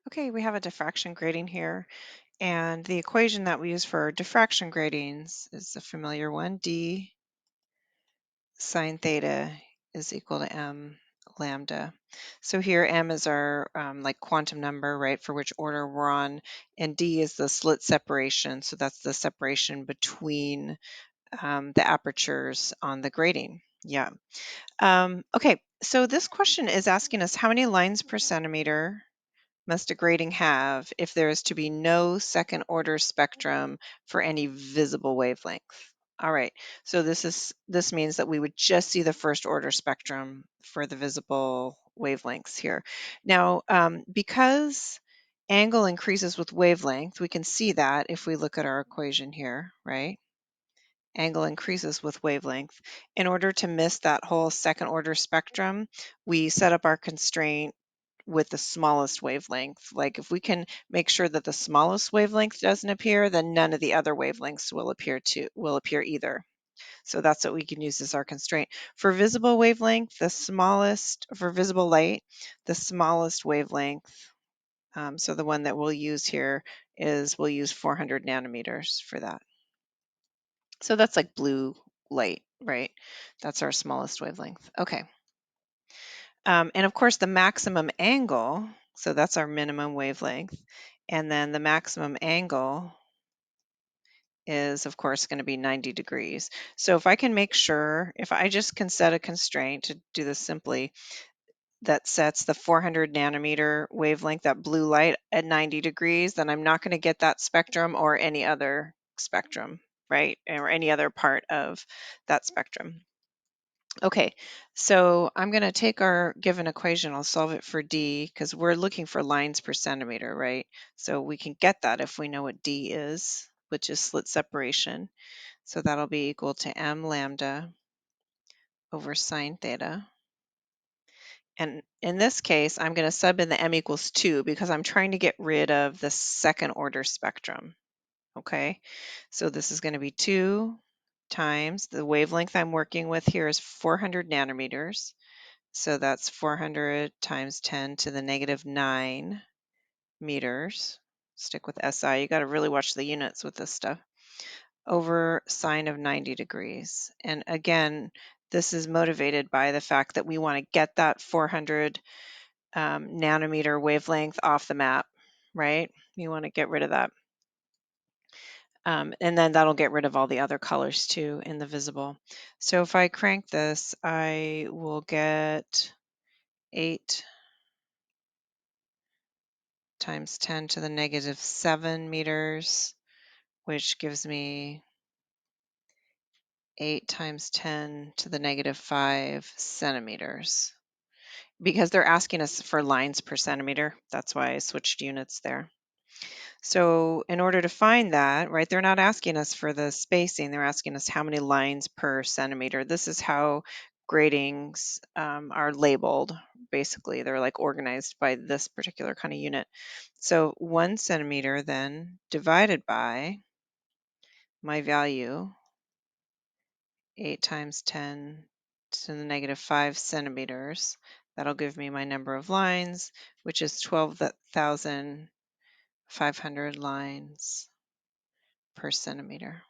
Okay, we have a diffraction grating here, and the equation that we use for diffraction gratings is a familiar one. D sine theta is equal to m lambda. So here m is our like quantum number, right, for which order we're on, and d is the slit separation. So that's the separation between the apertures on the grating. Yeah. Okay, so this question is asking us how many lines per centimeter must a grating have if there is to be no second order spectrum for any visible wavelength? All right, so this means that we would just see the first order spectrum for the visible wavelengths here. Now, because angle increases with wavelength, we can see that if we look at our equation here, right? Angle increases with wavelength. In order to miss that whole second order spectrum, we set up our constraint with the smallest wavelength. Like if we can make sure that the smallest wavelength doesn't appear, then none of the other wavelengths will appear either. So that's what we can use as our constraint. For visible wavelength, for visible light, the smallest wavelength, so the one that we'll use here we'll use 400 nanometers for that. So that's like blue light, right? That's our smallest wavelength. Okay. And of course, the maximum angle, so that's our minimum wavelength. And then the maximum angle is, of course, going to be 90 degrees. So if I can make sure, if I just can set a constraint to do this simply, that sets the 400 nanometer wavelength, that blue light, at 90 degrees, then I'm not going to get that spectrum or any other spectrum, right? Or any other part of that spectrum. Okay, so I'm going to take our given equation, I'll solve it for D because we're looking for lines per centimeter, right? So we can get that if we know what D is, which is slit separation. So that'll be equal to m lambda over sine theta. And in this case, I'm going to sub in the m equals 2 because I'm trying to get rid of the second order spectrum. Okay, so this is going to be 2 times the wavelength I'm working with here is 400 nanometers. So that's 400 times 10 to the negative 9 meters. Stick with SI. You got to really watch the units with this stuff. Over sine of 90 degrees. And again, this is motivated by the fact that we want to get that 400 nanometer wavelength off the map, right? You want to get rid of that. And then that'll get rid of all the other colors too in the visible. So if I crank this, I will get 8 times 10 to the negative 7 meters, which gives me 8 times 10 to the negative 5 centimeters. Because they're asking us for lines per centimeter, that's why I switched units there. So in order to find that, right, they're not asking us for the spacing, they're asking us how many lines per centimeter. This is how gratings are labeled, basically. They're like organized by this particular kind of unit. So 1 centimeter then divided by my value, 8 times 10 to the negative 5 centimeters. That'll give me my number of lines, which is 12,500 lines per centimeter.